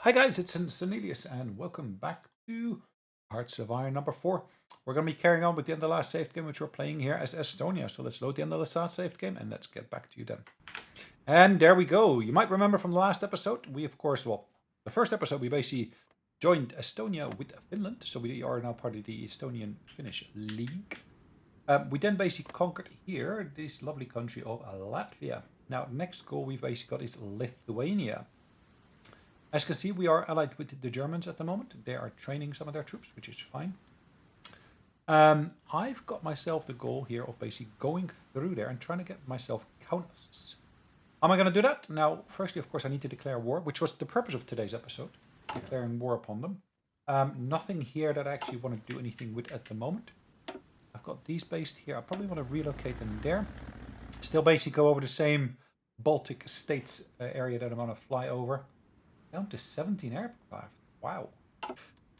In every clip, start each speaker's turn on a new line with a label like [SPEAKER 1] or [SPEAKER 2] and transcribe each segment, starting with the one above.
[SPEAKER 1] Hi guys, it's Sonelias and welcome back to Hearts of Iron number 4. We're going to be carrying on with the end of the last saved game which we're playing here as Estonia. So let's load the end of the last saved game and let's get back to you then. And there we go. You might remember from the last episode, we of course, the first episode we basically joined Estonia with Finland. So we are now part of the Estonian-Finnish League. We then basically conquered here this lovely country of Latvia. Now next goal we've basically got is Lithuania. As you can see, we are allied with the Germans at the moment. They are training some of their troops, which is fine. I've got myself the goal here of basically going through there and trying to get myself counters. How am I going to do that? Now, firstly, of course, I need to declare war, which was the purpose of today's episode, declaring war upon them. Nothing here that I actually want to do anything with at the moment. I've got these based here. I probably want to relocate them there. Still basically go over the same Baltic states area that I'm going to fly over. Down to 17 aircraft. Wow.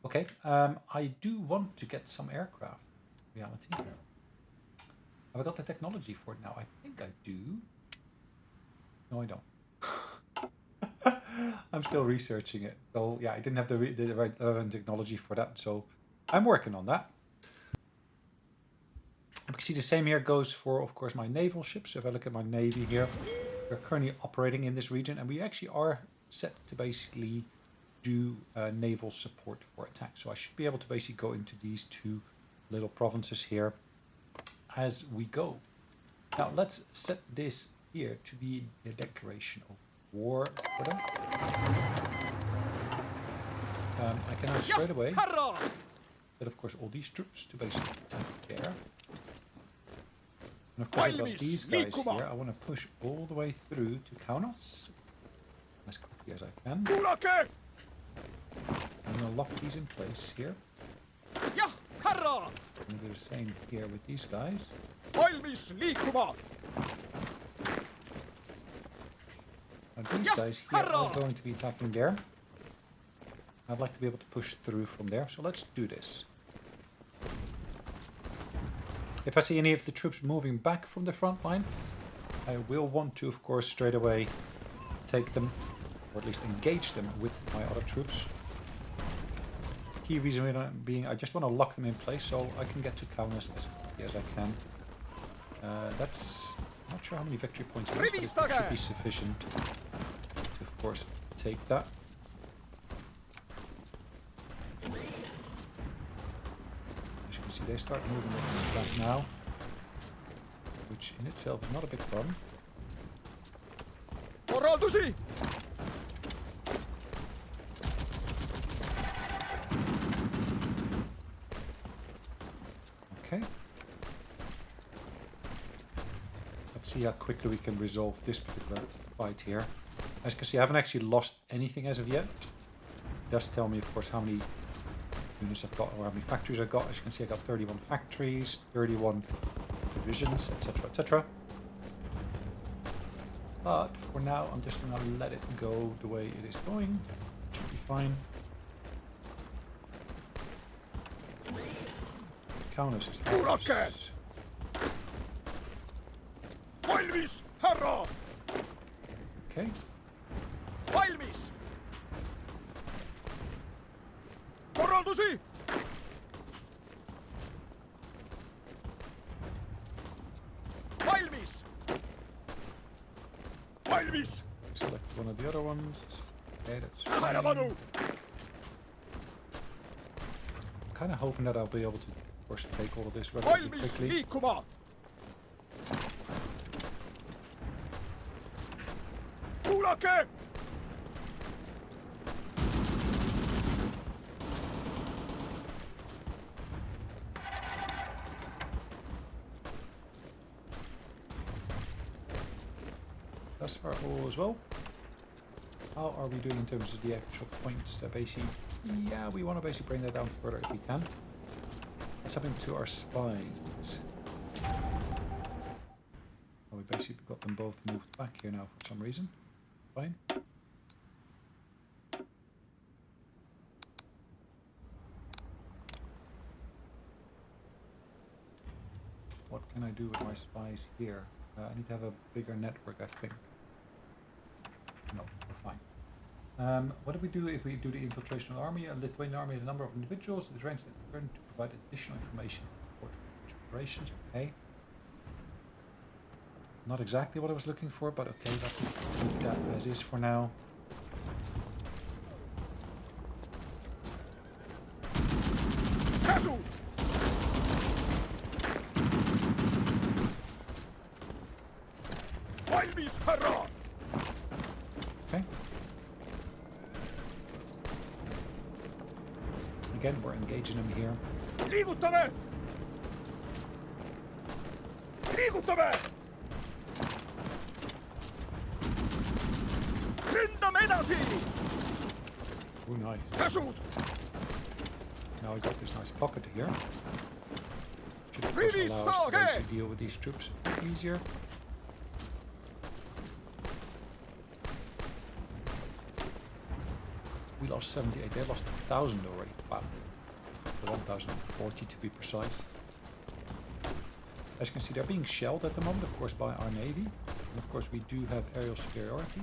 [SPEAKER 1] Okay. I do want to get some aircraft. Reality. Have I got the technology for it now? I think I do. No, I don't. I'm still researching it. So yeah, I didn't have the right technology for that. So I'm working on that. You can see the same here goes for, of course, my naval ships. If I look at my navy here, we're currently operating in this region, and we actually are set to basically do naval support for attack. So I should be able to basically go into these two little provinces here as we go. Now let's set this here to be a declaration of war for them. I can now straight away set, of course, all these troops to basically attack there. And of course, I've got these guys here. I want to push all the way through to Kaunas as quickly as I can. I'm going to lock these in place here. I'm going to do the same here with these guys. And these guys here are going to be attacking there. I'd like to be able to push through from there, so let's do this. If I see any of the troops moving back from the front line, I will want to, of course, straight away take them, or at least engage them with my other troops. The key reason being I just want to lock them in place so I can get to Kaunas as quickly as I can. That's not sure how many victory points it is, but it should be sufficient to, of course, take that. As you can see, they start moving back now, which in itself is not a big problem. Okay. Let's see how quickly we can resolve this particular fight here. As you can see, I haven't actually lost anything as of yet. It does tell me, of course, how many units I've got or how many factories I've got. As you can see, I got 31 factories, 31 divisions, etc., etc. But for now, I'm just going to let it go the way it is going. It should be fine. Kaunas is ours. Okay. Select one of the other ones. Okay, that's fine. I'm kind of hoping that I'll be able to, of course, take all of this relatively quickly. Thus far, all as well. How are we doing in terms of the actual points? Basically, yeah, we want to basically bring that down further if we can. What's happening to our spies? Oh, we basically got them both moved back here now for some reason. Fine. What can I do with my spies here? I need to have a bigger network, I think. No, we're fine. What do we do if we do the infiltration of the army? A Lithuanian army has a number of individuals in the ranks that return to provide additional information for future operations. Okay. Not exactly what I was looking for, but okay, let's keep that as is for now. Okay. Again, we're engaging them here.
[SPEAKER 2] Liigutame! Liigutame! Rindame edasi!
[SPEAKER 1] Oh, nice.
[SPEAKER 2] Käsud!
[SPEAKER 1] Now we got this nice pocket here. Should of course allow us to basically deal with these troops a bit easier. We lost 78, they lost 1,000 already. Wow. 1,040 to be precise. As you can see, they're being shelled at the moment, of course, by our navy. And of course, we do have aerial superiority.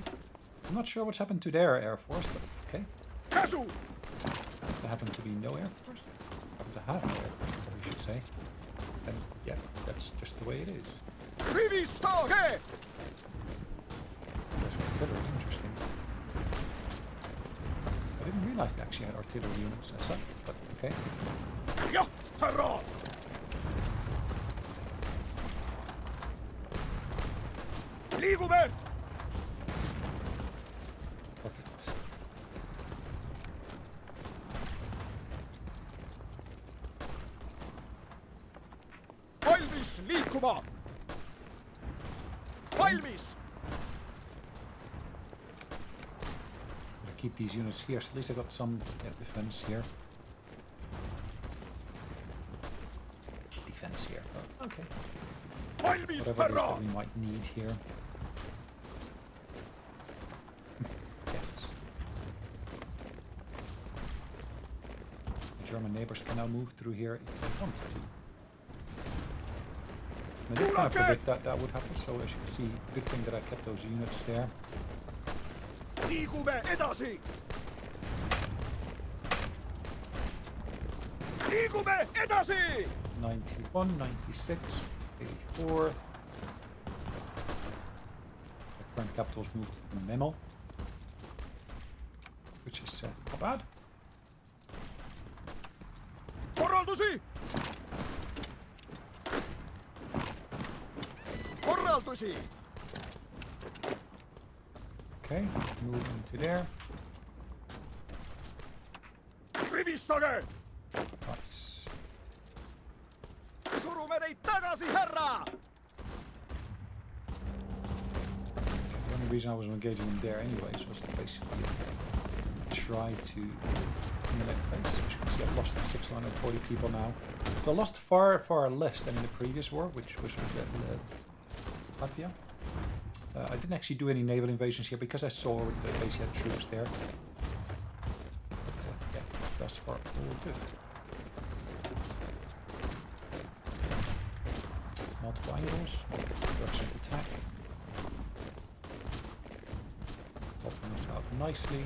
[SPEAKER 1] I'm not sure what's happened to their air force, but okay. There happen to be no air force. Happen to have no air force, we should say. And yeah, that's just the way it is. There's artillery, interesting. I didn't realize they actually had artillery units as such, but okay.
[SPEAKER 2] Ja, herra! Liigume!
[SPEAKER 1] Perfect.
[SPEAKER 2] Valmis liikuma! Valmis!
[SPEAKER 1] Keep these units here, so at least I got some defense here. Defense here. Oh, okay. Whatever it is that we might need here. Yes. The German neighbors can now move through here if they want to. I did kind of predict that that would happen, so as you can see, good thing that I kept those units there.
[SPEAKER 2] Liigume edasi! Liigume edasi!
[SPEAKER 1] 91, 96, 84. The current capital's moved to Memel, which is not bad.
[SPEAKER 2] Korraldusi! Korraldusi!
[SPEAKER 1] Okay, move into there.
[SPEAKER 2] Rivistage!
[SPEAKER 1] Nice.
[SPEAKER 2] Surume neid tagasi, härra!
[SPEAKER 1] The only reason I was engaging them there anyways was to basically try to emulate place. As you can see, I've lost 640 people now. So I lost far, far less than in the previous war, which was with Latvia. I didn't actually do any naval invasions here because I saw that they had troops there. But yeah, thus far all good. Multiple angles, direction of attack. Popping us out nicely.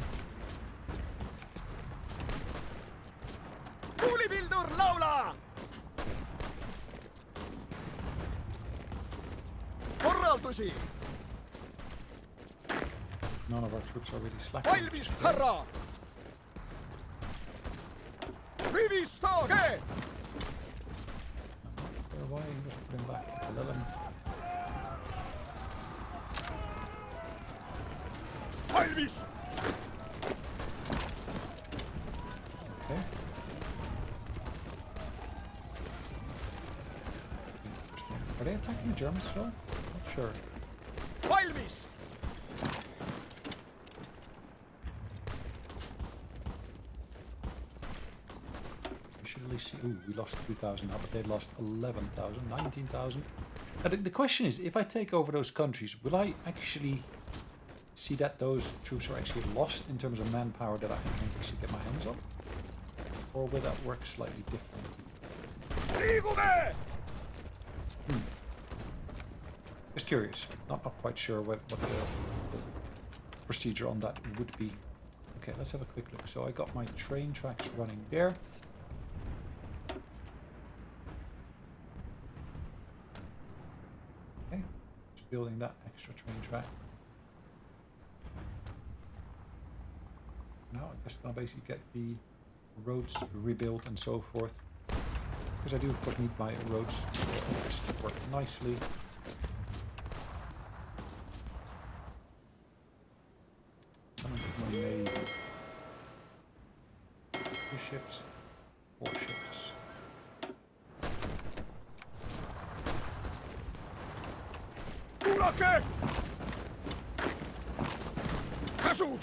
[SPEAKER 2] Tuulipildur laula! Korraldusi!
[SPEAKER 1] None of our troops are really slacking.
[SPEAKER 2] Valmis, härra! Rivistage!
[SPEAKER 1] Why are you just putting back? Let them.
[SPEAKER 2] Valmis!
[SPEAKER 1] Okay. Are they attacking the Germans as well? Not sure.
[SPEAKER 2] Valmis!
[SPEAKER 1] Ooh, we lost 2,000 now, but they lost 11,000, 19,000. The question is, if I take over those countries, will I actually see that those troops are actually lost in terms of manpower that I can actually get my hands on? Or will that work slightly differently? Just curious. Not quite sure what the procedure on that would be. Okay, let's have a quick look. So I got my train tracks running there. Okay, just building that extra train track. Now I'm just gonna basically get the roads rebuilt and so forth. Because I do of course need my roads to work nicely. Coming to my navy. 2 ships, 4 ships.
[SPEAKER 2] Kuulake! Käsud!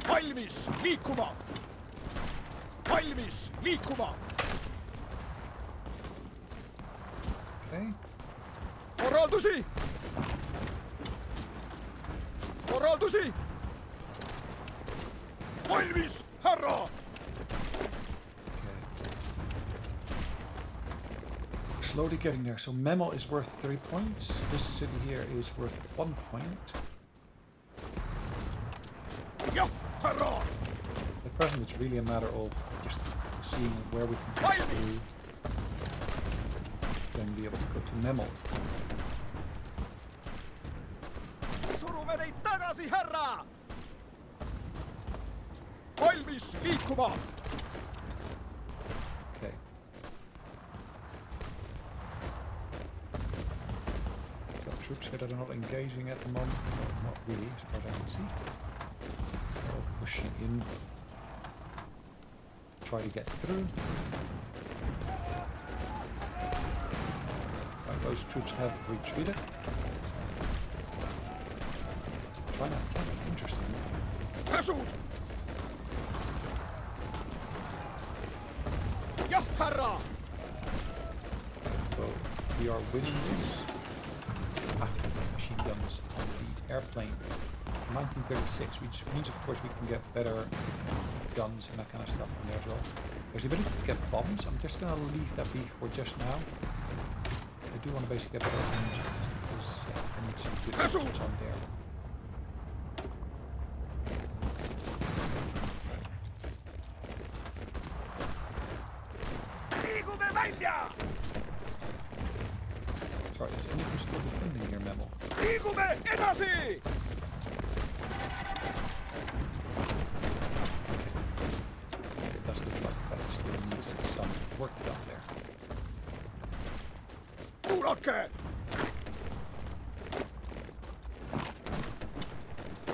[SPEAKER 2] Valmis liikuma! Valmis liikuma!
[SPEAKER 1] Okay.
[SPEAKER 2] Korraldusi! Korraldusi! Valmis, härra!
[SPEAKER 1] Slowly getting there. So Memel is worth 3 points. This city here is worth 1 point.
[SPEAKER 2] Ja, härra!
[SPEAKER 1] At present, it's really a matter of just seeing where we can get through. Then be able to go to Memel.
[SPEAKER 2] Surume neid tagasi, härra! Valmis liikuma!
[SPEAKER 1] Okay. Got troops here that are not engaging at the moment. No, not really, as far as I can see. They're all pushing in. Try to get through. Right, those troops have retreated. Trying to attack. Interesting.
[SPEAKER 2] Käsud! Ja, härra!
[SPEAKER 1] So we are winning this. Ah, machine guns on the airplane. 1936, which means of course we can get better guns and that kind of stuff on there as well. There's the ability to get bombs. I'm just gonna leave that be for just now. I do want to basically get better engines because I need some good engines on there.
[SPEAKER 2] Liigume välja!
[SPEAKER 1] Sorry, is anyone still defending here, Memel?
[SPEAKER 2] Liigume edasi!
[SPEAKER 1] It does look like that still needs some work done there.
[SPEAKER 2] Kuulake!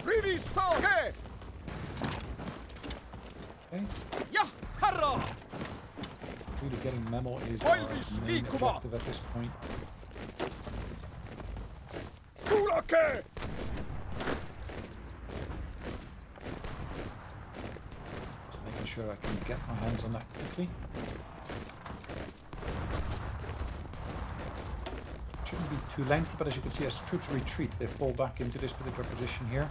[SPEAKER 2] Rivistage!
[SPEAKER 1] Okay.
[SPEAKER 2] Ja, härra!
[SPEAKER 1] Really getting Memel is our
[SPEAKER 2] Valmis
[SPEAKER 1] main
[SPEAKER 2] liikuma!
[SPEAKER 1] objective at this point.
[SPEAKER 2] Kuulake!
[SPEAKER 1] Just making sure I can get my hands on that quickly. Shouldn't be too lengthy, but as you can see, as troops retreat, they fall back into this particular position here.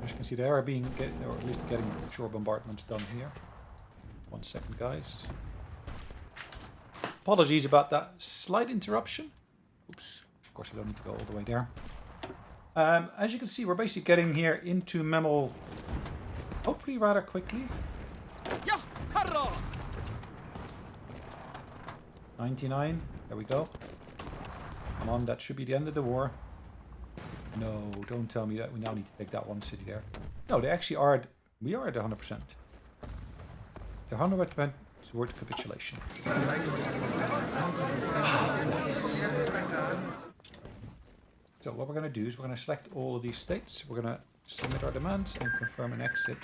[SPEAKER 1] As you can see, they are being, or at least getting shore bombardments done here. 1 second, guys. Apologies about that slight interruption. Oops. Of course, I don't need to go all the way there. As you can see, we're basically getting here into Memel, hopefully rather quickly.
[SPEAKER 2] Ja, härra!
[SPEAKER 1] 99. There we go. Come on, that should be the end of the war. No, don't tell me that we now need to take that one city there. No, they actually are. We are at 100%. They're 100% toward capitulation. So what we're going to do is we're going to select all of these states. We're going to submit our demands and confirm an exit.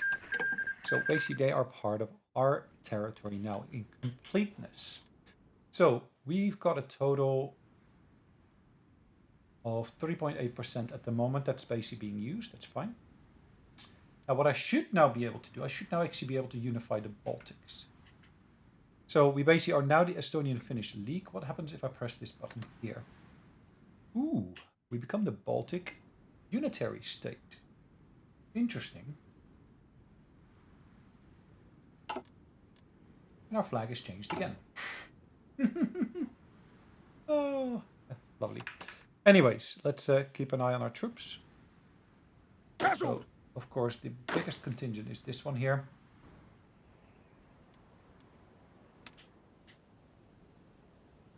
[SPEAKER 1] So basically they are part of our territory now in completeness. So we've got a total of 3.8% at the moment. That's basically being used. That's fine. Now what I should now be able to do, I should now actually be able to unify the Baltics. So we basically are now the Estonian-Finnish League. What happens if I press this button here? Ooh, we become the Baltic Unitary State. Interesting. And our flag is changed again. Lovely. Anyways, let's keep an eye on our troops. So,
[SPEAKER 2] Cancelled.
[SPEAKER 1] of course, the biggest contingent is this one here.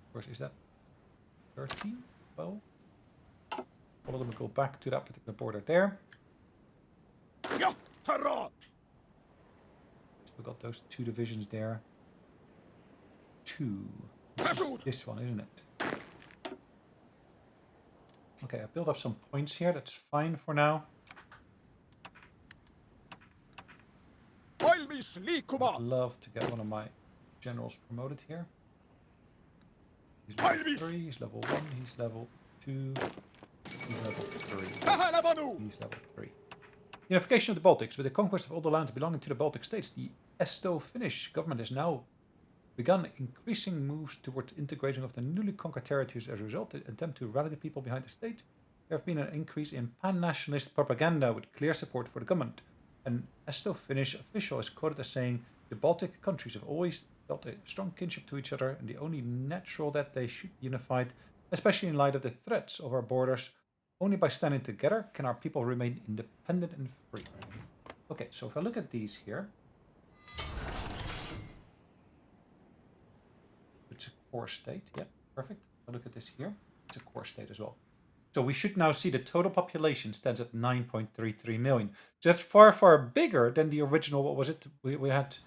[SPEAKER 1] Of course, is that 13? 12? All of them go back to that particular border there.
[SPEAKER 2] Yeah, hurrah!
[SPEAKER 1] Still got those 2 divisions there. 2.
[SPEAKER 2] Cancelled.
[SPEAKER 1] This one, isn't it? Okay, I built up some points here. That's fine for now.
[SPEAKER 2] Valmis
[SPEAKER 1] I'd
[SPEAKER 2] liikuma.
[SPEAKER 1] love to get one of my generals promoted here. He's level 3, he's level 1, he's level 2, he's level 3.
[SPEAKER 2] Tähelepanu!
[SPEAKER 1] He's level 3. Unification of the Baltics. With the conquest of all the lands belonging to the Baltic states, the Esto-Finnish government has now begun increasing moves towards integrating of the newly conquered territories. As a result, the attempt to rally the people behind the state. There have been an increase in pan-nationalist propaganda with clear support for the government. An Esto-Finnish official is quoted as saying, "The Baltic countries have always felt a strong kinship to each other, and the only natural that they should be unified, especially in light of the threats of our borders. Only by standing together can our people remain independent and free." Okay, so if I look at these here, it's a core state. Yeah, perfect. If I look at this here, it's a core state as well. So we should now see the total population stands at 9.33 million. So that's far, far bigger than the original. What was it? We had,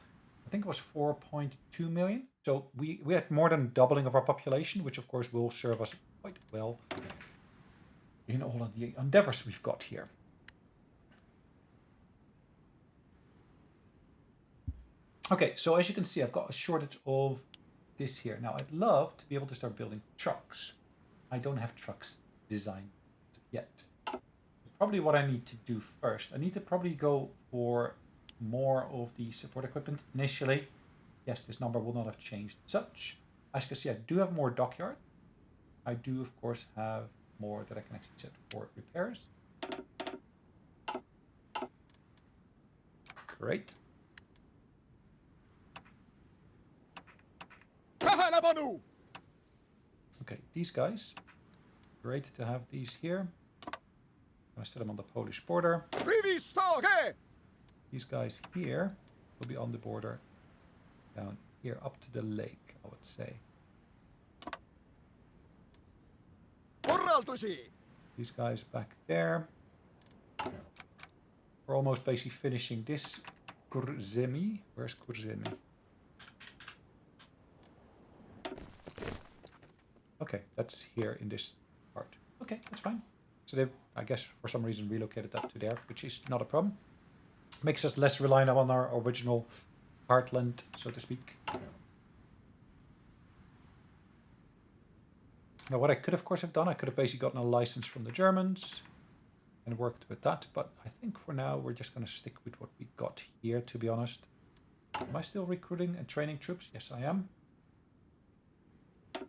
[SPEAKER 1] I think it was 4.2 million. So we had more than doubling of our population, which of course will serve us quite well in all of the endeavors we've got here. Okay, so as you can see, I've got a shortage of this here. Now, I'd love to be able to start building trucks. I don't have trucks designed yet. Probably what I need to do first, I need to probably go for more of the support equipment initially. Yes, this number will not have changed such. As you can see, I do have more dockyard. I do, of course, have more that I can actually set for repairs. Great.
[SPEAKER 2] Tähelepanu!
[SPEAKER 1] Okay, these guys. Great to have these here. I'm going to set them on the Polish border.
[SPEAKER 2] Rivistage!
[SPEAKER 1] These guys here will be on the border down here up to the lake, I would say.
[SPEAKER 2] Korraldusi!
[SPEAKER 1] These guys back there. We're almost basically finishing this Kurzemi. Where's Kurzemi? Okay, that's here in this part. Okay, that's fine. So they've, I guess, for some reason relocated that to there, which is not a problem. Makes us less reliant on our original heartland, so to speak. Now, what I could, of course, have done, I could have basically gotten a license from the Germans and worked with that. But I think for now, we're just going to stick with what we got here, to be honest. Am I still recruiting and training troops? Yes, I am. Let's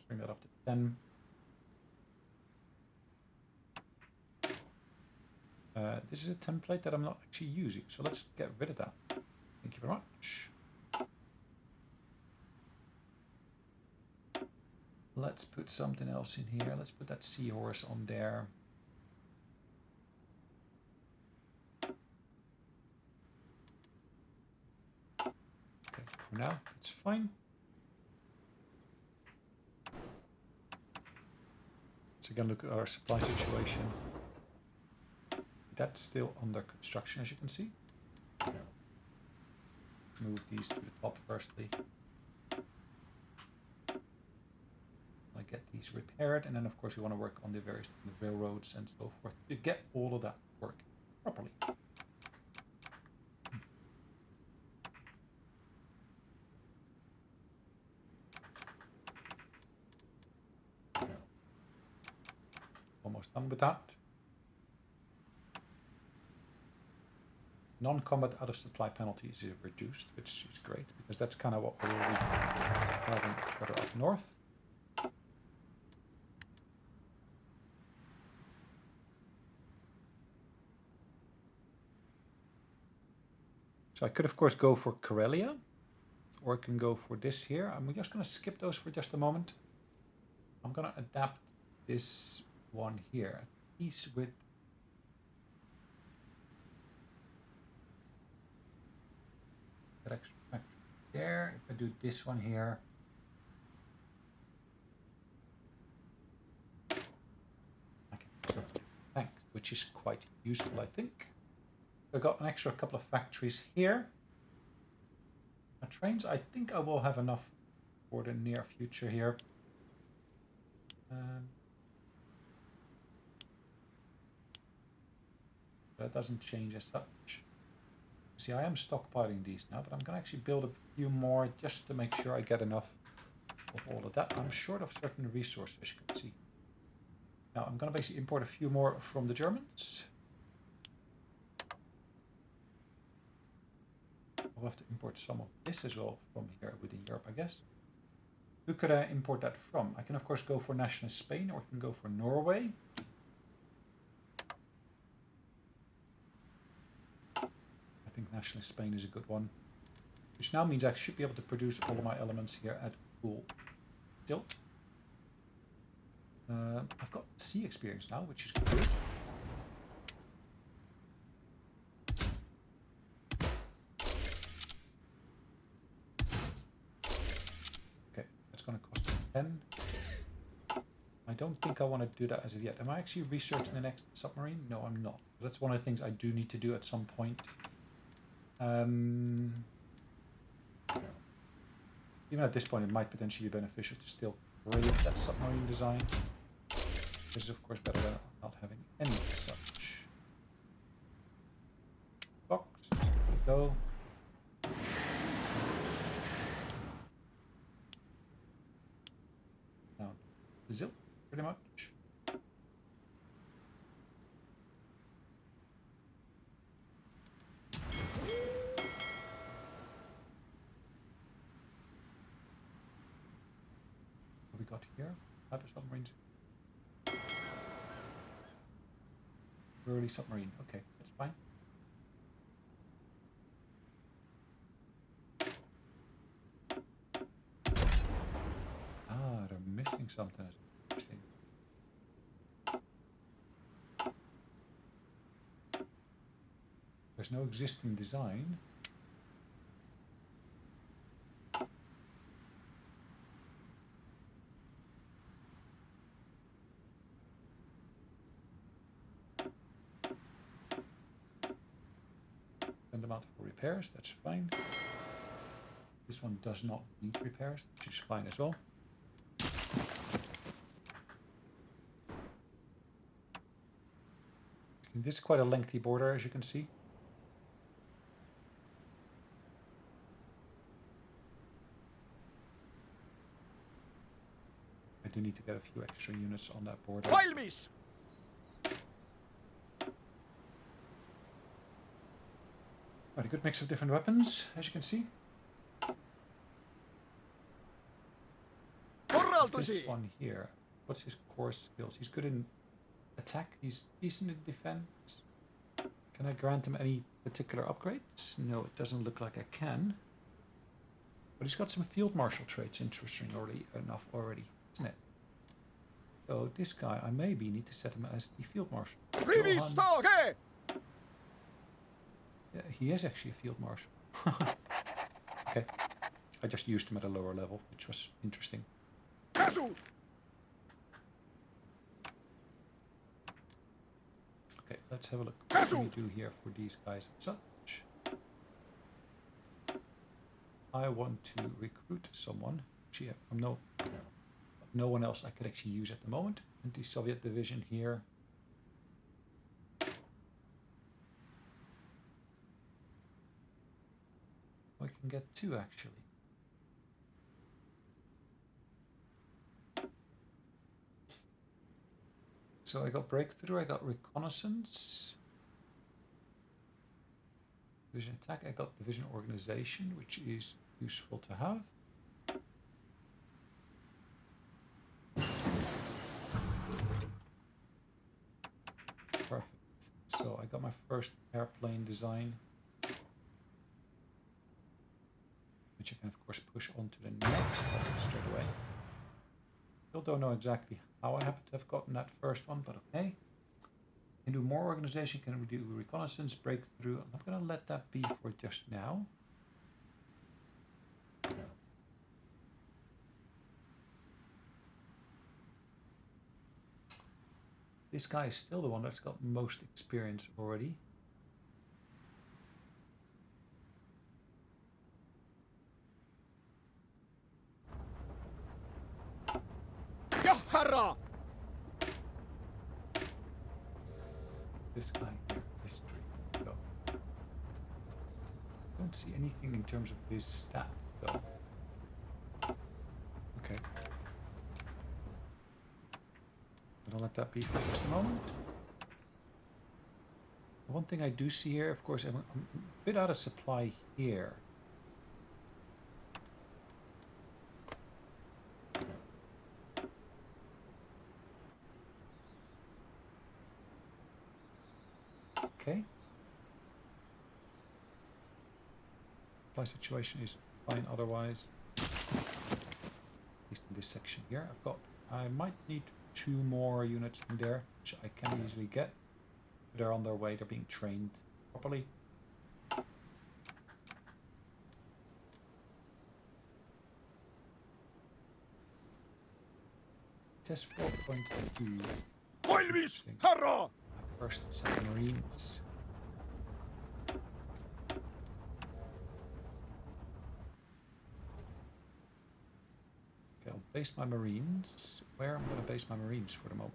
[SPEAKER 1] bring that up to 10. This is a template that I'm not actually using, so let's get rid of that. Thank you very much. Let's put something else in here. Let's put that seahorse on there. Okay, for now, it's fine. Let's again look at our supply situation. That's still under construction, as you can see. Move these to the top firstly. I get these repaired, and then of course we want to work on the various railroads and so forth to get all of that working properly. Almost done with that. Non-combat out of supply penalties is reduced, which is great because that's kind of what we're having further up north. So I could, of course, go for Karelia, or I can go for this here. I'm just going to skip those for just a moment. I'm gonna adapt this one here. At least with that extra factory there. If I do this one here, I can put tanks, which is quite useful, I think. I got an extra couple of factories here. Now, trains, I think I will have enough for the near future here. That doesn't change as such. See, I am stockpiling these now, but I'm going to actually build a few more just to make sure I get enough of all of that. I'm short of certain resources, as you can see. Now, I'm going to basically import a few more from the Germans. I'll have to import some of this as well from here within Europe, I guess. Who could I import that from? I can, of course, go for nationalist Spain, or I can go for Norway. I think nationalist Spain is a good one. Which now means I should be able to produce all of my elements here at full tilt. I've got sea experience now, which is good. Going to cost 10. I don't think I want to do that as of yet. Am I actually researching the next submarine? No, I'm not. That's one of the things I do need to do at some point. Even at this point, it might potentially be beneficial to still create that submarine design. This is, of course, better than not having any such. Box. There we go. Zip, pretty much. What we got here? Type of submarines. Early submarine. Okay, that's fine. Ah, they're missing something. Interesting. There's no existing design. Send them out for repairs, that's fine. This one does not need repairs, which is fine as well. This is quite a lengthy border, as you can see. I do need to get a few extra units on that border.
[SPEAKER 2] Valmis!
[SPEAKER 1] Quite a good mix of different weapons, as you can see. This one here, what's his core skills? He's good in attack, he's decent in defense. Can I grant him any particular upgrades? No, it doesn't look like I can. But he's got some field marshal traits, interestingly enough already, isn't it? So this guy, I maybe need to set him as the field marshal. Yeah, he is actually a field marshal. Okay, I just used him at a lower level, which was interesting. Okay, let's have a look. What do we do here for these guys and such? I want to recruit someone. Actually, no one else I could actually use at the moment. Anti-Soviet division here. I can get 2 actually. So I got breakthrough, I got reconnaissance. Division attack, I got division organization, which is useful to have. Perfect. So I got my first airplane design, which I can of course push onto the next level straight away. Still don't know exactly how I happen to have gotten that first one, but okay. Can do more organization, can we do reconnaissance, breakthrough. I'm not going to let that be for just now. This guy is still the one that's got most experience already.
[SPEAKER 2] Ja, herra!
[SPEAKER 1] This guy here, history. Go. Don't see anything in terms of his stat though. Okay. I'll let that be for just a moment. The one thing I do see here, of course, I'm a bit out of supply here. Okay. Supply situation is fine otherwise. At least in this section here. I might need 2 more units in there, which I can easily get. They're on their way, they're being trained properly. It says 4.2.
[SPEAKER 2] Valmis, herra!
[SPEAKER 1] First and second Marines. Okay, I'll base my Marines. Where am I going to base my Marines for the moment?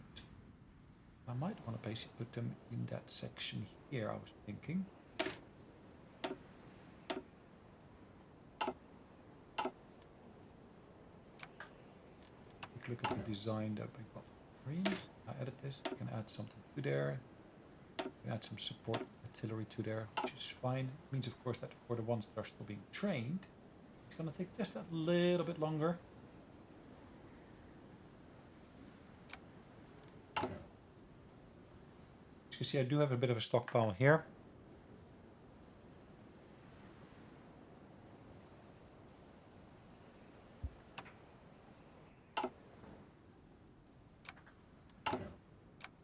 [SPEAKER 1] I might want to basically put them in that section here, I was thinking. Quick look at the design that we got. Marines. I edit this. I can add something to there. I can add some support artillery to there, which is fine. It means, of course, that for the ones that are still being trained, it's going to take just a little bit longer. As you see, I do have a bit of a stockpile here.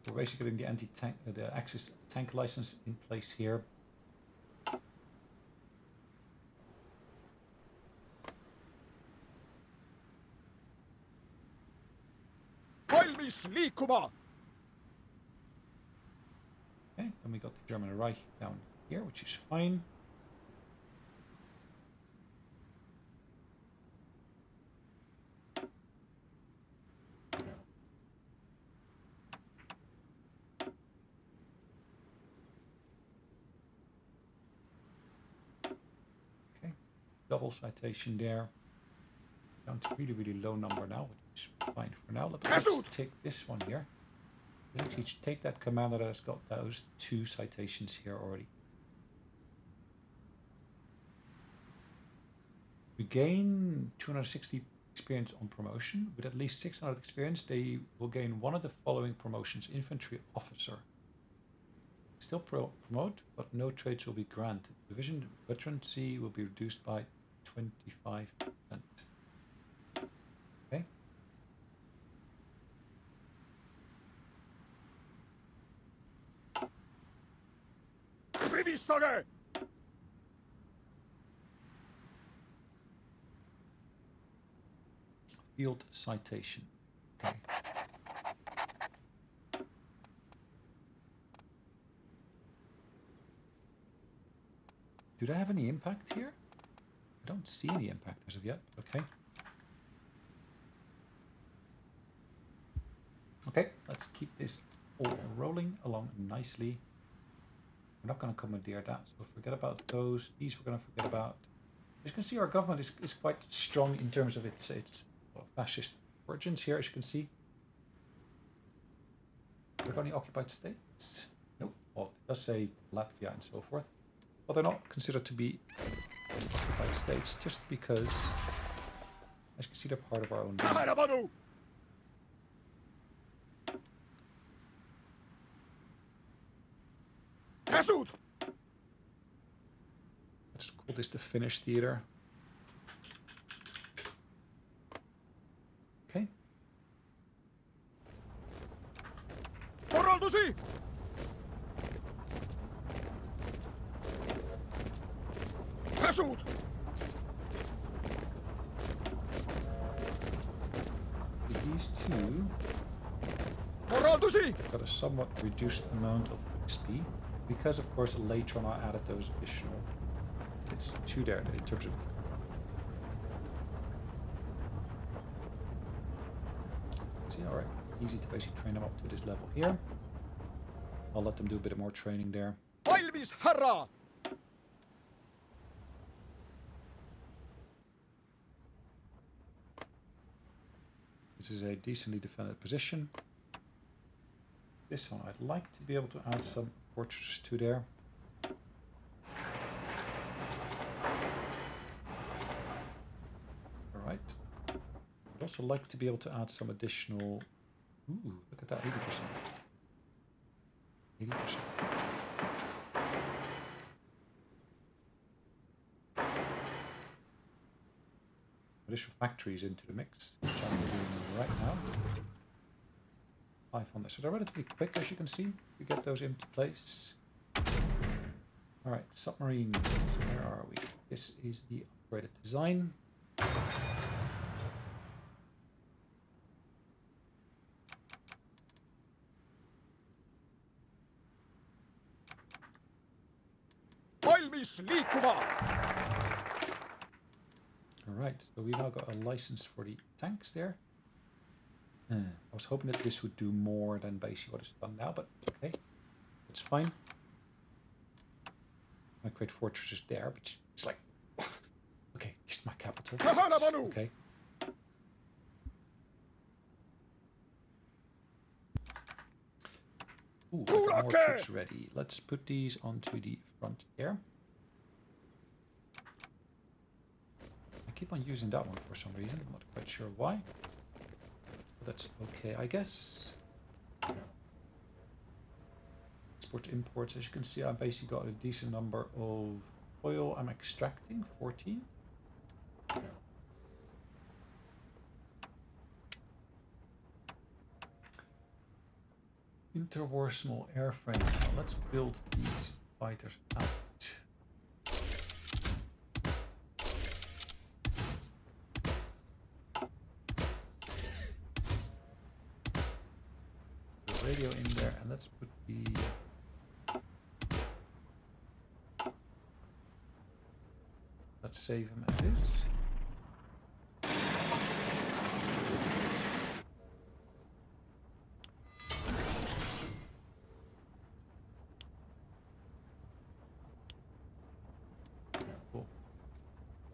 [SPEAKER 1] We're basically getting the anti-tank, the Axis tank license in place here.
[SPEAKER 2] Valmis liikuma!
[SPEAKER 1] Okay, then we got the German Reich down here, which is fine. Okay, double citation there. Down to really low number now, which is fine for now. Let's take this one here. Let's actually take that commander that has got those 2 citations here already. We gain 260 experience on promotion. With at least 600 experience, they will gain one of the following promotions: infantry officer. Still promote, but no traits will be granted. Division veterancy will be reduced by 25%. Okay.
[SPEAKER 2] Rivistage!
[SPEAKER 1] Field citation. Okay. Do they have any impact here? I don't see any impact as of yet. Okay. Okay, let's keep this all rolling along nicely. We're not going to commandeer that, so forget about those. These we're going to forget about. As you can see, our government is quite strong in terms of its fascist origins here, as you can see. We've got any occupied states? Nope. Well, it does say Latvia and so forth. But they're not considered to be occupied states just because, as you can see, they're part of our own. Let's call this the Finnish theater. Okay.
[SPEAKER 2] Korraldusi! Käsud!
[SPEAKER 1] These two
[SPEAKER 2] Korraldusi!
[SPEAKER 1] got a somewhat reduced amount of XP because, of course, later on I added those additional. It's two there in terms of. See, all right, easy to basically train them up to this level here. I'll let them do a bit more training there.
[SPEAKER 2] Valmis, härra!
[SPEAKER 1] This is a decently defended position. This one I'd like to be able to add some fortresses to there. Alright. I'd also like to be able to add some additional... Ooh, look at that, 80%. 80%. Additional factories into the mix, which I'm doing right now. 500. So they're relatively quick, as you can see, to get those into place. Alright, submarines. Where are we? This is the upgraded design.
[SPEAKER 2] Valmis liikuma!
[SPEAKER 1] Alright, so we now got a license for the tanks there. I was hoping that this would do more than basically what it's done now, but okay, that's fine. I create fortresses there, but it's like, okay, just my capital. Okay. Ooh, more troops ready. Let's put these onto the front here. I keep on using that one for some reason. I'm not quite sure why. But that's okay, I guess. Exports, imports. As you can see, I basically got a decent number of oil I'm extracting. 14. Interwar small airframe. Now let's build these fighters out. The radio in there, and let's put the let's save him as is. Cool.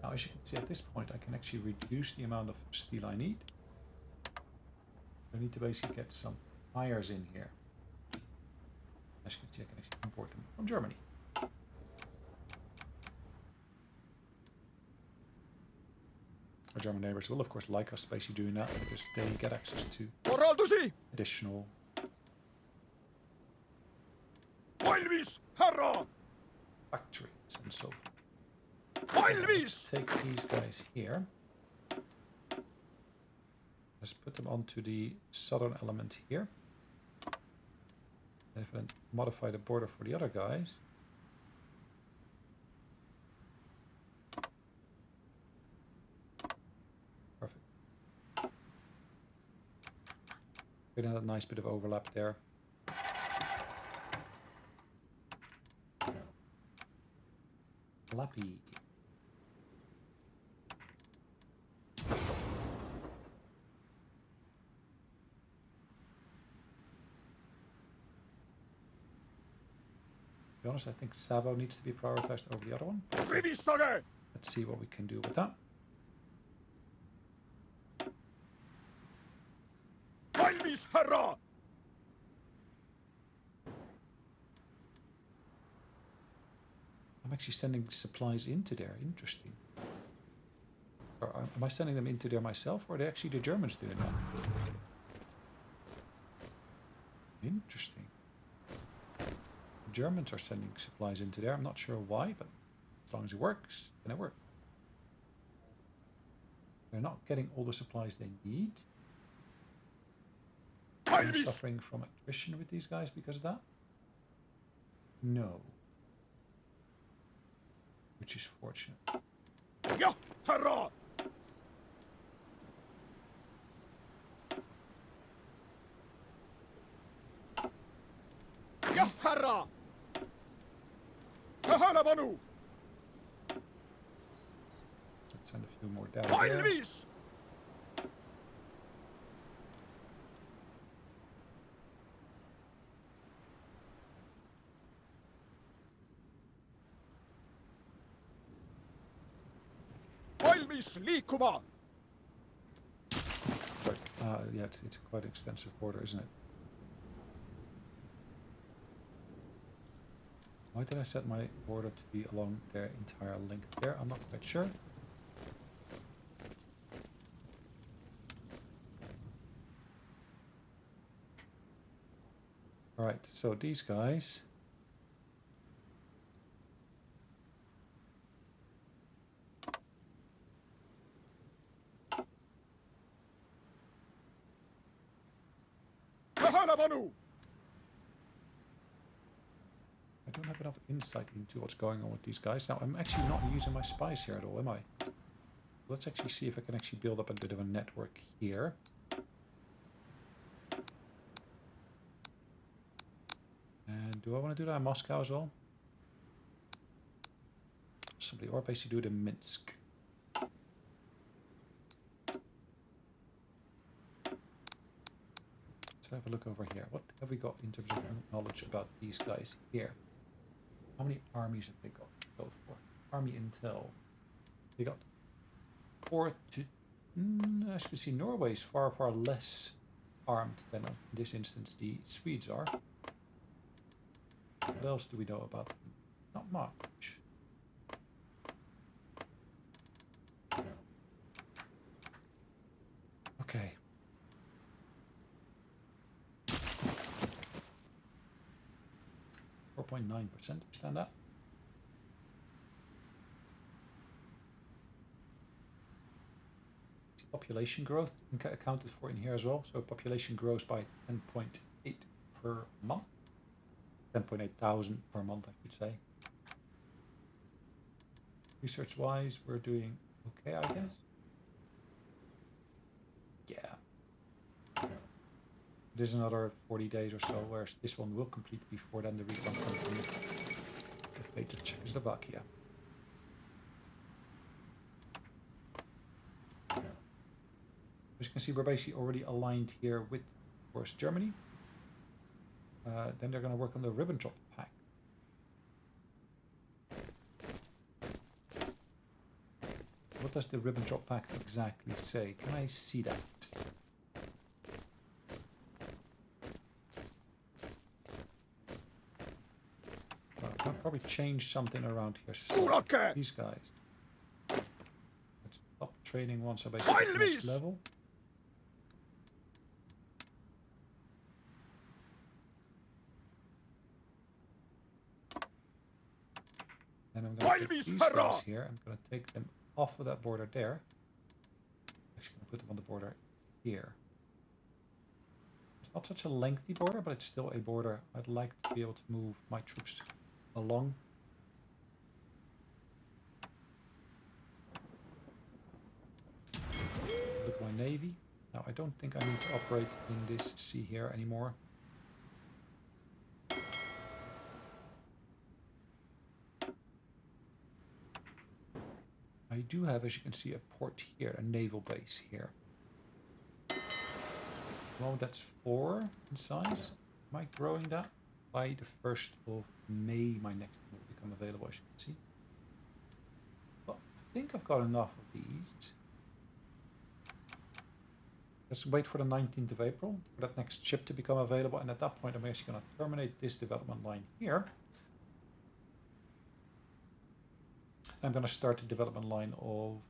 [SPEAKER 1] Now, as you can see at this point, I can actually reduce the amount of steel I need. I need to basically get some tires in here. As you can see, I can actually import them from Germany. Our German neighbors will, of course, like us basically doing that because they get access to additional
[SPEAKER 2] Valmis, härra!
[SPEAKER 1] factories and so forth.
[SPEAKER 2] Valmis!
[SPEAKER 1] Let's take these guys here. Let's put them onto the southern element here. And if I then modify the border for the other guys. Perfect. We had a nice bit of overlap there. Lappy. To be honest, I think Savo needs to be prioritized over the other one.
[SPEAKER 2] Rivistage!
[SPEAKER 1] Let's see what we can do with that.
[SPEAKER 2] Valmis, härra!
[SPEAKER 1] I'm actually sending supplies into there. Interesting. Or am I sending them into there myself, or are they actually the Germans doing that? Interesting. The Germans are sending supplies into there. I'm not sure why, but as long as it works, then it works. They're not getting all the supplies they need. I'm
[SPEAKER 2] Valmis!
[SPEAKER 1] suffering from attrition with these guys because of that? No. Which is fortunate.
[SPEAKER 2] Ja, herra! Ja, herra! Tähelepanu!
[SPEAKER 1] Let's send a few more down there.
[SPEAKER 2] Valmis! Valmis liikuma!
[SPEAKER 1] Right. Yeah, it's quite an extensive border, isn't it? Why did I set my border to be along their entire length there? I'm not quite sure. Alright, so these guys...
[SPEAKER 2] Tähelepanu!
[SPEAKER 1] I don't have enough insight into what's going on with these guys. Now, I'm actually not using my spies here at all, am I? Let's actually see if I can actually build up a bit of a network here. And do I want to do that in Moscow as well? Possibly, or basically do it in Minsk. Let's have a look over here. What have we got in terms of knowledge about these guys here? How many armies have they got? So for army intel, they got 4 to. As you can see, Norway is far less armed than in this instance the Swedes are. What else do we know about them? Not much. Okay. .9%, stand up. Population growth accounted for in here as well. So population grows by 10.8 per month. 10.8 thousand per month, I should say. Research wise, we're doing okay, I guess. Yeah. There's another 40 days or so, whereas this one will complete before then the recon comes from the fate of Czechoslovakia. As you can see, we're basically already aligned here with, of course, Germany. Then they're going to work on the Ribbentrop Pact. What does the Ribbentrop Pact exactly say? Can I see that? I'll probably change something around here. So these guys. Let's stop trading once I basically get to the next level. And I'm going to take these guys here. I'm going to take them off of that border there. Actually, going to put them on the border here. It's not such a lengthy border, but it's still a border I'd like to be able to move my troops along. Look at my navy. Now, I don't think I need to operate in this sea here anymore. I do have, as you can see, a port here, a naval base here. Well, that's 4 in size. Am I growing that? By the 1st of May, my next one will become available, as you can see. Well, I think I've got enough of these. Let's wait for the 19th of April for that next ship to become available, and at that point I'm actually going to terminate this development line here. I'm going to start the development line of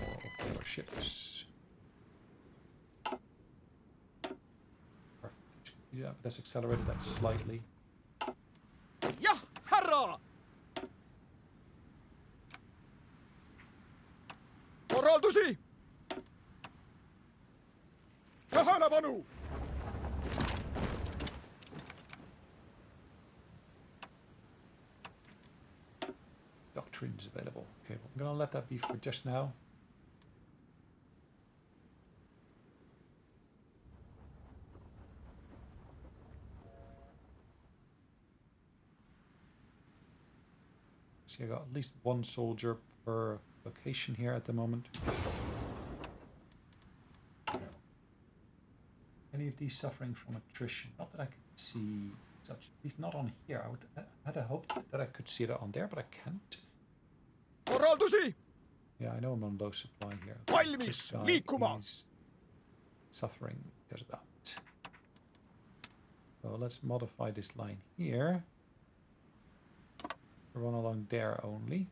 [SPEAKER 1] more of the other ships. Perfect. Yeah, but that's accelerated that slightly.
[SPEAKER 2] Ja, herra! Korraldusi! Tähelepanu!
[SPEAKER 1] screens available. Okay, well, I'm gonna let that be for just now. See, I got at least one soldier per location here at the moment. Any of these suffering from attrition? Not that I can see such. At least not on here. I had a hope that I could see that on there, but I can't.
[SPEAKER 2] Korraldusi!
[SPEAKER 1] Yeah, I know I'm on low supply here.
[SPEAKER 2] Valmis
[SPEAKER 1] This guy
[SPEAKER 2] liikuma!
[SPEAKER 1] is suffering because of that. So let's modify this line here. Run along there only.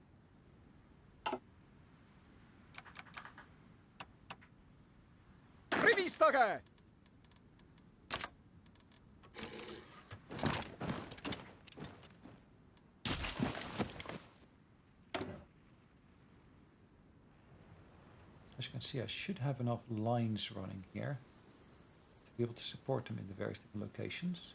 [SPEAKER 2] Rivistage!
[SPEAKER 1] As you can see, I should have enough lines running here to be able to support them in the various different locations.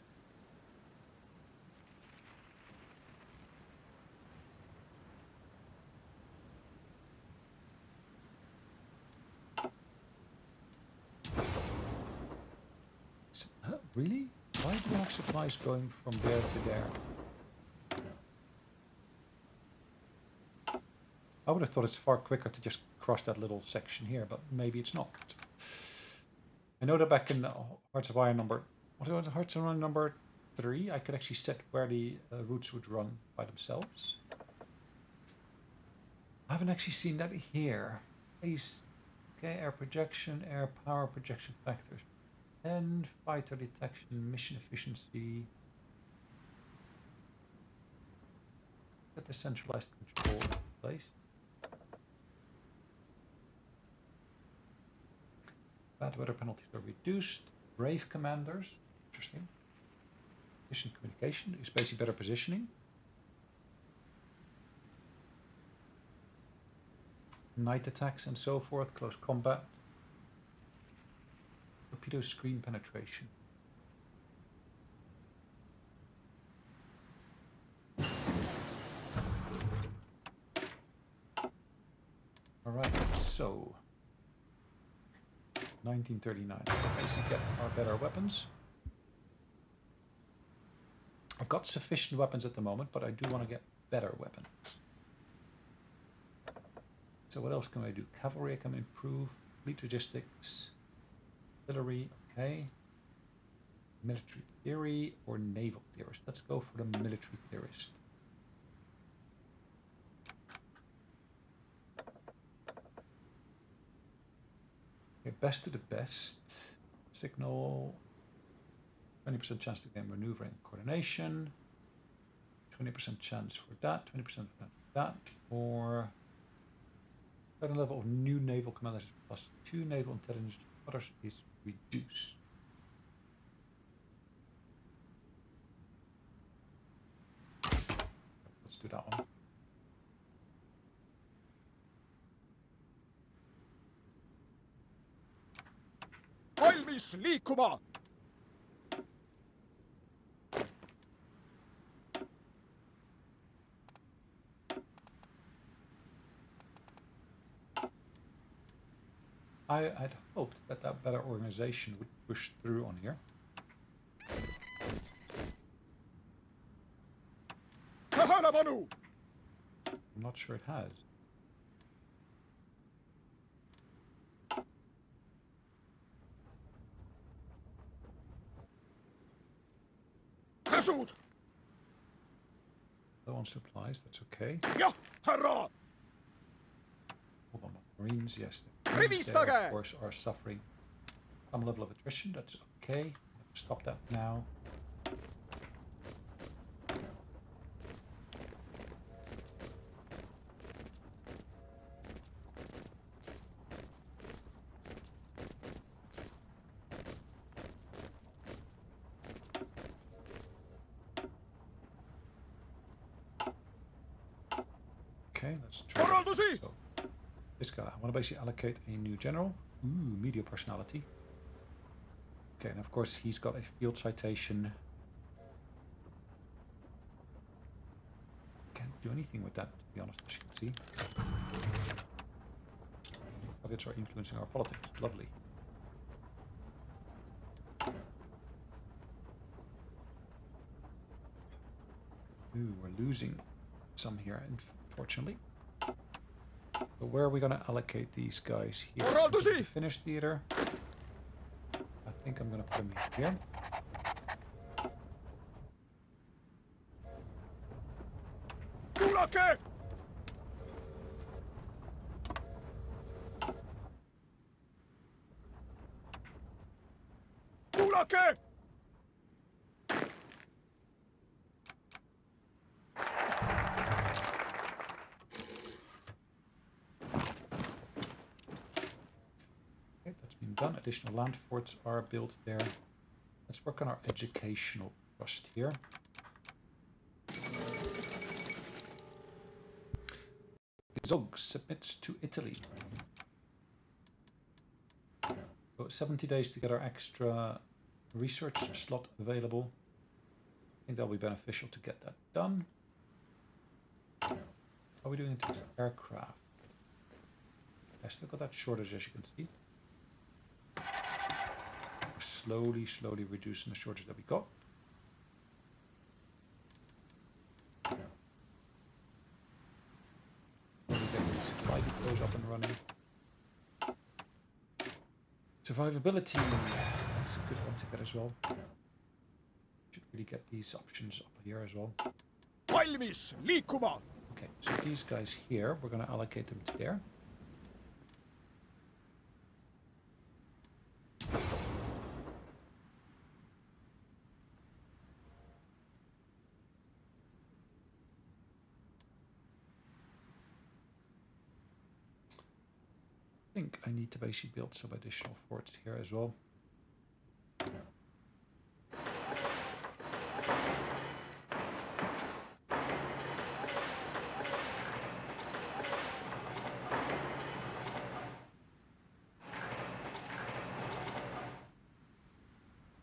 [SPEAKER 1] Really? Why do I have supplies going from there to there? I would have thought it's far quicker to just cross that little section here, but maybe it's not. I know that back in Hearts of Iron number... What was it? Hearts of Iron number 3? I could actually set where the routes would run by themselves. I haven't actually seen that here. Ace, okay, air projection, air power projection factors. 10, fighter detection, mission efficiency. Get the centralized control in place. Bad weather penalties are reduced. Brave commanders, interesting. Efficient communication is basically better positioning. Night attacks and so forth, close combat. Torpedo screen penetration. Alright, so 1939. Let's basically get our better weapons. I've got sufficient weapons at the moment, but I do want to get better weapons. So what else can I do? Cavalry I can improve. Fleet logistics. Artillery, okay. Military theory or naval theorist? Let's go for the military theorist. Okay, best to the best. Signal. 20% chance to gain maneuvering and coordination. 20% chance for that. 20% for that. Or certain level of new naval commanders plus 2 naval intelligence. Others is reduced. Let's do that one.
[SPEAKER 2] Valmis liikuma!
[SPEAKER 1] I had hoped that that better organization would push through on here.
[SPEAKER 2] Tähelepanu!
[SPEAKER 1] I'm not sure it has.
[SPEAKER 2] Käsud!
[SPEAKER 1] Low on supplies, that's okay.
[SPEAKER 2] Jah, härra!
[SPEAKER 1] Hold on, Marines, yes. The Marines there,
[SPEAKER 2] Rivistage!
[SPEAKER 1] of course, are suffering some level of attrition. That's okay. Stop that now. Okay, let's try.
[SPEAKER 2] Korraldusi!
[SPEAKER 1] So, this guy, I want to basically allocate a new general. Ooh, media personality. Okay, and of course he's got a field citation. Can't do anything with that, to be honest, as you can see. Soviets are influencing our politics. Lovely. Ooh, we're losing some here, unfortunately. So where are we going to allocate these guys here? The Finnish theater. I think I'm going to put them here.
[SPEAKER 2] Kulake! Kulake!
[SPEAKER 1] Done. Additional land forts are built there. Let's work on our educational trust here. Zog submits to Italy. So 70 days to get our extra research slot available. I think that'll be beneficial to get that done. How are we doing in terms of aircraft? I still got that shortage, as you can see. Slowly reducing the shortage that we got. We get these flight depots up and running. Survivability, that's a good one to get as well. Should really get these options up here as well.
[SPEAKER 2] Valmis liikuma!
[SPEAKER 1] Okay, so these guys here, we're going to allocate them to there. I think I need to basically build some additional forts here as well.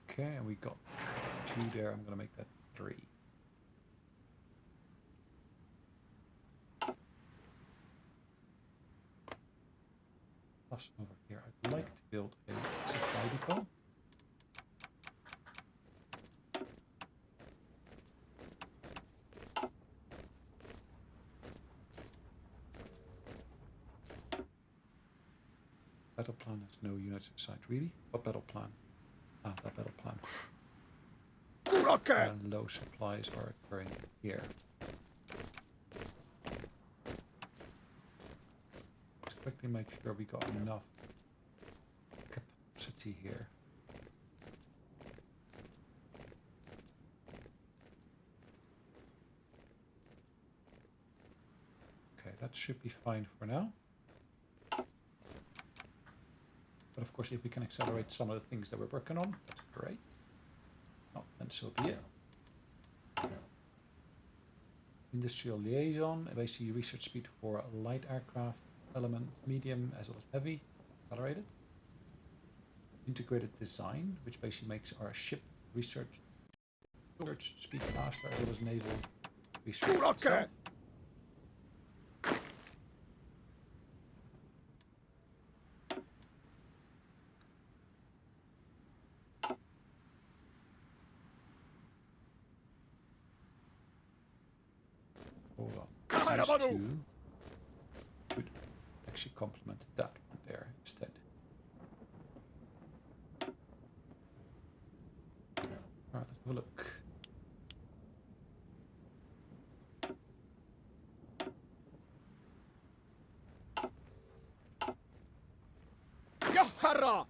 [SPEAKER 1] Okay, and we got 2 there. I'm going to make that 3. Plus over here, I'd like to build a supply depot. Battle plan has no units in sight, really? What battle plan? Ah, that battle plan. And low supplies are occurring here. Let's quickly make sure we got enough capacity here. Okay, that should be fine for now. But of course, if we can accelerate some of the things that we're working on, that's great. Oh, and so be it. Industrial liaison, basically research speed for light aircraft, element, medium, as well as heavy, accelerated. Integrated design, which basically makes our ship research speed faster, as well as naval research itself. Hold on. These two could actually complement that one there instead. Alright, let's have a look.
[SPEAKER 2] Yahara!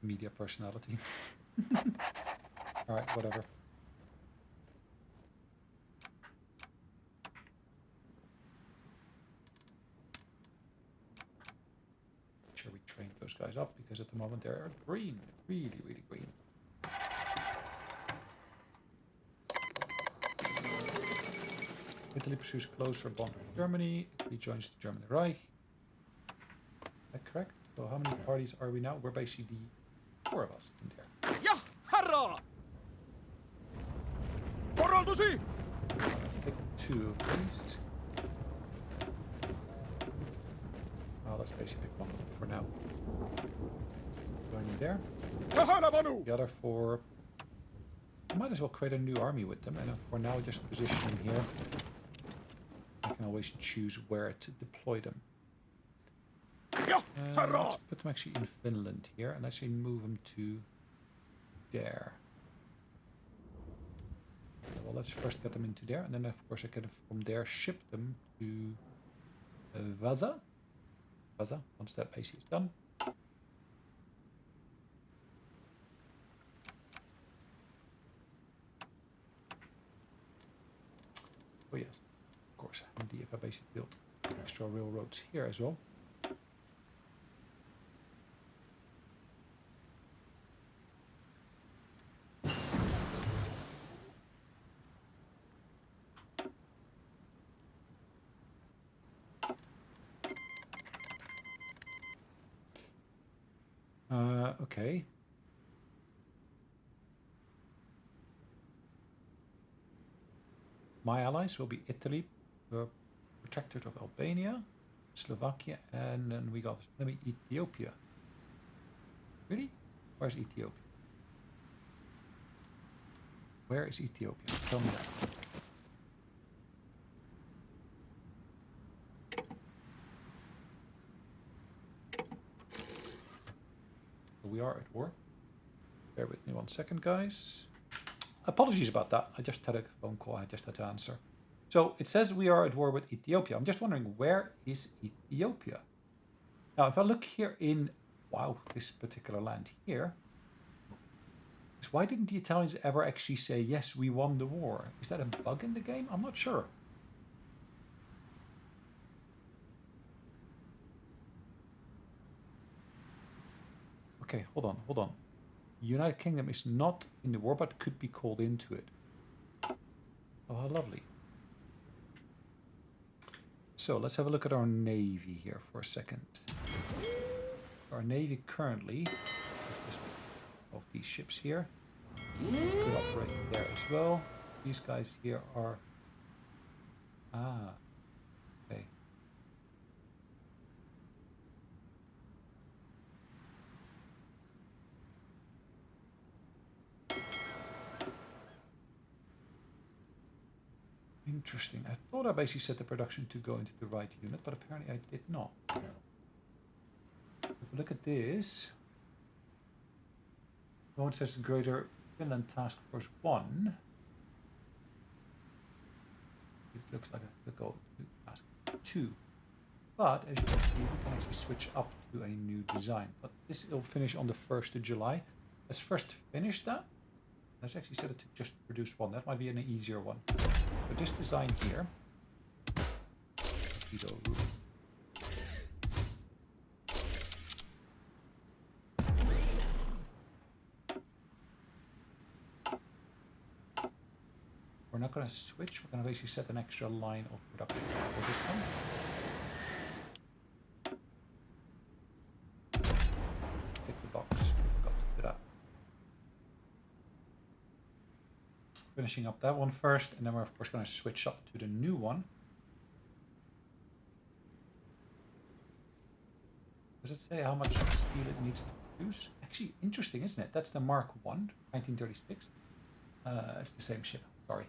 [SPEAKER 1] Media personality. Alright, whatever. Sure, we train those guys up because at the moment they're green, really green. Italy pursues closer bond with Germany. Italy joins the German Reich. Is that correct? So how many parties are we now? We're basically the 4 of us in there.
[SPEAKER 2] Jah, härra! Korraldusi!
[SPEAKER 1] 2 of these. Oh, let's basically pick one of them for now. Going in there. The other 4. I might as well create a new army with them, and for now just position them here. I can always choose where to deploy them. Let's put them actually in Finland here, and actually move them to there. Well, let's first get them into there, and then of course I can from there ship them to Vaasa. Once that base is done. Oh yes, of course, handy if I basically build extra railroads here as well. Okay. My allies will be Italy, the Protectorate of Albania, Slovakia, and then we got maybe Ethiopia. Really? Where's Ethiopia? Where is Ethiopia? Tell me that. We are at war. Bear with me 1 second, guys. Apologies about that. I just had a phone call I just had to answer. So it says we are at war with Ethiopia. I'm just wondering, where is Ethiopia? Now, if I look here in, wow, this particular land here, why didn't the Italians ever actually say, yes, we won the war? Is that a bug in the game? I'm not sure. Okay, hold on. United Kingdom is not in the war, but could be called into it. Oh, how lovely. So let's have a look at our navy here for a second. Our navy currently, of these ships here, could operate there as well. These guys here are, okay. Interesting. I thought I basically set the production to go into the right unit, but apparently I did not. If we look at this, no one says Greater Finland Task Force 1. It looks like I could go to Task 2. But as you can see, we can actually switch up to a new design. But this will finish on the 1st of July. Let's first finish that. Let's actually set it to just produce 1. That might be an easier one. But this design here, we're not going to switch. We're going to basically set an extra line of production for this one. Tick the box. Got to do that. Finishing up that one first, and then we're of course going to switch up to the new one. Does it say how much steel it needs to produce? Actually, interesting, isn't it? That's the Mark 1, 1936. It's the same ship, sorry.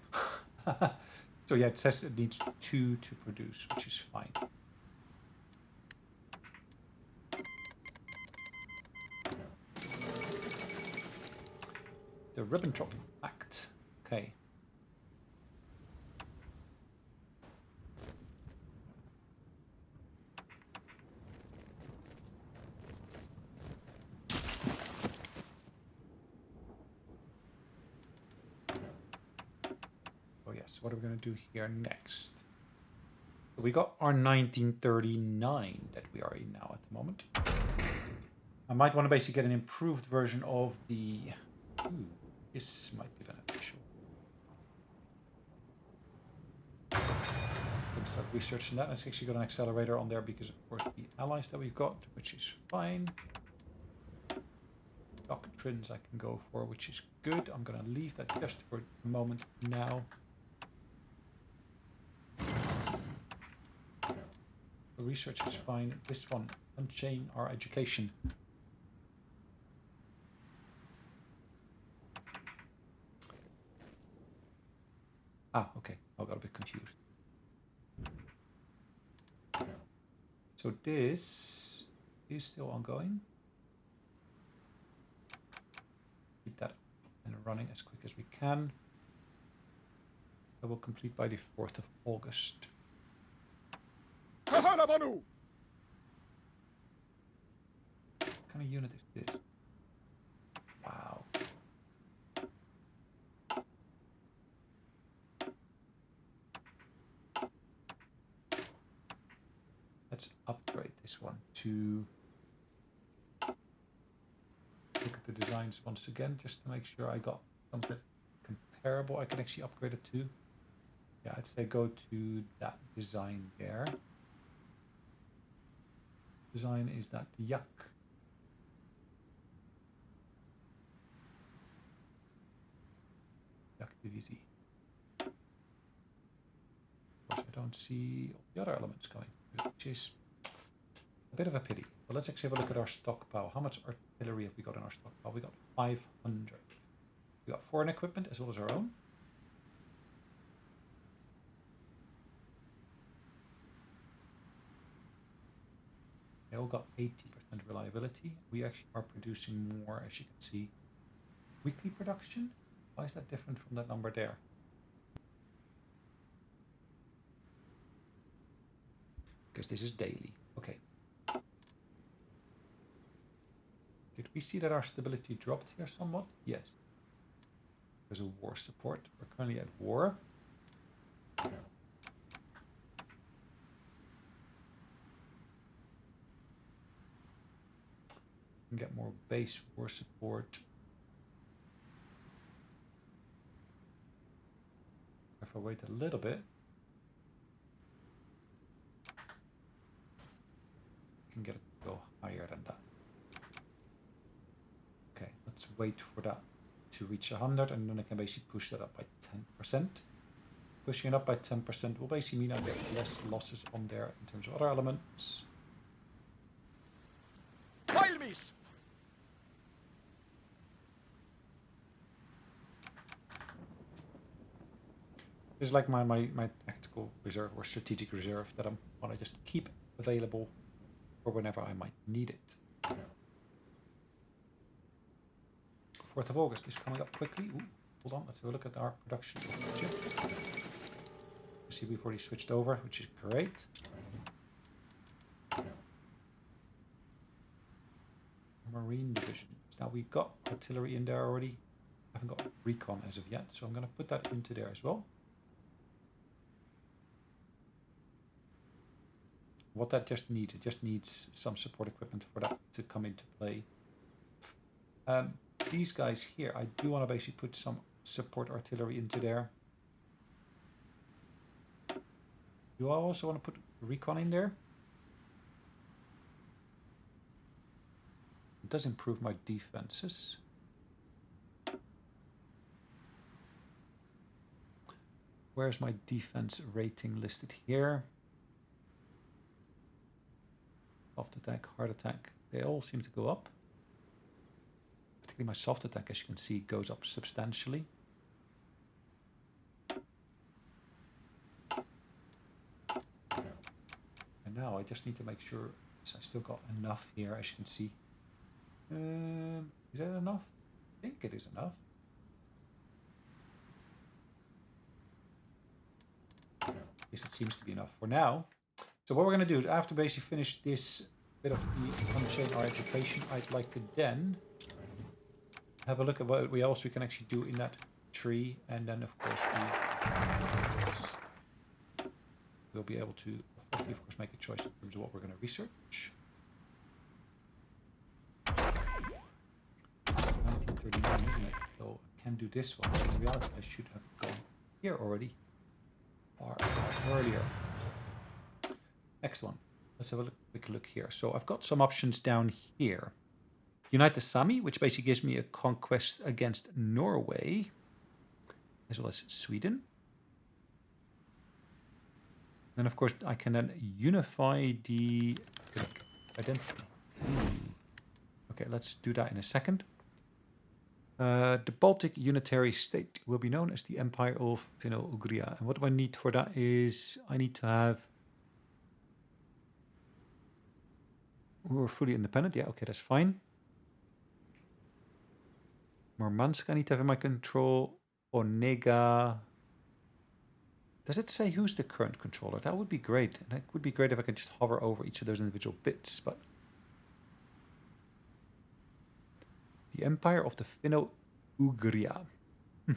[SPEAKER 1] So yeah, it says it needs 2 to produce, which is fine. The Ribbentrop Pact. Okay. Oh yes, what are we going to do here next? So we got our 1939 that we are in now at the moment. I might want to basically get an improved version of the... Ooh, this might be beneficial. Start researching that. Let's actually got an accelerator on there because of course the allies that we've got, which is fine. Doctrines I can go for, which is good. I'm gonna leave that just for a moment now. research is fine. This one, unchain our education. Ah, okay. I got a bit confused. So this is still ongoing. Keep that and running as quick as we can. I will complete by the 4th of August.
[SPEAKER 2] Tähelepanu!
[SPEAKER 1] What kind of unit is this? Wow. Let's upgrade this one to look at the designs once again, just to make sure I got something comparable I can actually upgrade it to. Yeah, I'd say go to that design there. Design is that Yak. Yak Divisi. Of course, I don't see all the other elements going, which is a bit of a pity. But let's actually have a look at our stockpile. How much artillery have we got in our stockpile? We got 500. We got foreign equipment as well as our own. They all got 80% reliability. We actually are producing more, as you can see. Weekly production? Why is that different from that number there? Because this is daily. Okay. Did we see that our stability dropped here somewhat? Yes. There's a war support. We're currently at war. And get more base war support. If I wait a little bit, I can get it to go higher than that. Okay, let's wait for that to reach 100, and then I can basically push that up by 10%. Pushing it up by 10% will basically mean I get less losses on there in terms of other elements.
[SPEAKER 2] Valmis!
[SPEAKER 1] This is like my tactical reserve or strategic reserve that I want to just keep available for whenever I might need it. 4th of August is coming up quickly. Ooh, hold on, let's have a look at our production. You see we've already switched over, which is great. Marine division. Now we've got artillery in there already. I haven't got recon as of yet, so I'm going to put that into there as well. What that just needs, it just needs some support equipment for that to come into play. These guys here, I do want to basically put some support artillery into there. Do I also want to put recon in there? It does improve my defenses. Where's my defense rating listed here? Soft attack, hard attack, they all seem to go up. Particularly my soft attack, as you can see, goes up substantially. And now I just need to make sure I still got enough here, as you can see. Is that enough? I think it is enough. Yes, it seems to be enough for now. So what we're going to do is after basically finish this bit of the unchain our education, I'd like to then have a look at what we also can actually do in that tree, and then of course we'll be able to of course make a choice in terms of what we're going to research. 1939, isn't it? So I can do this one. In reality, I should have gone here already far earlier. Next one. Let's have a quick look here. So I've got some options down here. Unite the Sami, which basically gives me a conquest against Norway, as well as Sweden. Then, of course, I can then unify the identity. Okay, let's do that in a second. The Baltic Unitary State will be known as the Empire of Finno-Ugria. And what do I need for that is I need to have... We're fully independent. Yeah, okay, that's fine. Murmansk I need to have in my control. Onega. Does it say who's the current controller? That would be great. And it would be great if I could just hover over each of those individual bits, but... The Empire of the Finno-Ugria. So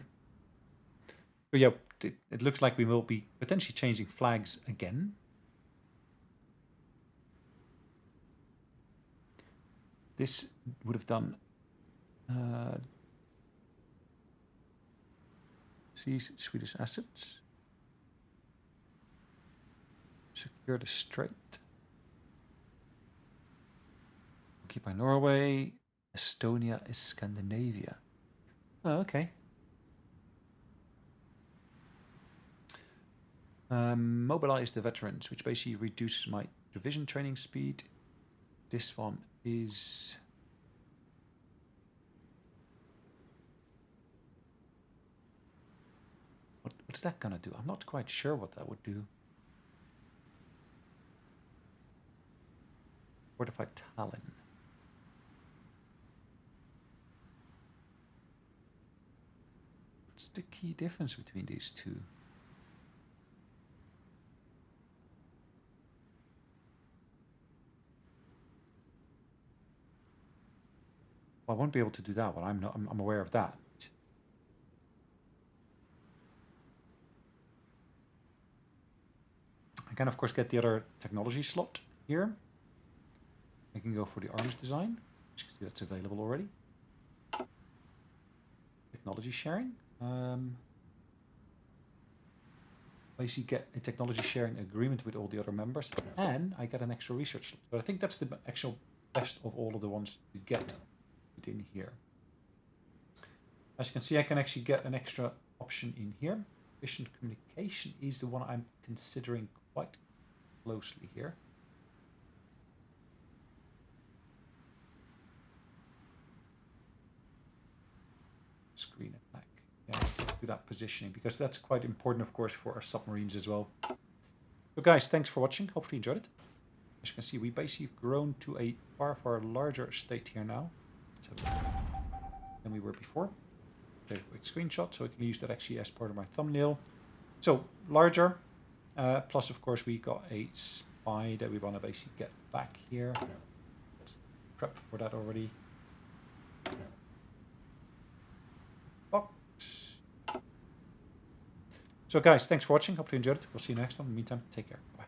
[SPEAKER 1] yeah, it looks like we will be potentially changing flags again. This would have done... seize Swedish assets. Secure the strait. Occupy Norway. Estonia is Scandinavia. Oh, okay. Mobilize the veterans, which basically reduces my division training speed. This one is... What's that gonna do? I'm not quite sure what that would do. Fortified Tallinn. What's the key difference between these two? Well, I won't be able to do that one. I'm aware of that. I can, of course, get the other technology slot here. I can go for the arms design, which you can see that's available already. Technology sharing. Basically get a technology sharing agreement with all the other members, and I get an extra research slot. But I think that's the actual best of all of the ones to get within here. As you can see, I can actually get an extra option in here. Efficient communication is the one I'm considering quite closely here. Screen attack. Yeah, let's do that positioning, because that's quite important, of course, for our submarines as well. So guys, thanks for watching. Hopefully you enjoyed it. As you can see, we basically have grown to a far larger state here now than we were before. Take a quick screenshot, so I can use that actually as part of my thumbnail. So larger, plus of course we got a spy that we want to basically get back here. Let's prep for that already. Box. So guys, thanks for watching. Hope you enjoyed it. We'll see you next time. In the meantime, take care. Bye.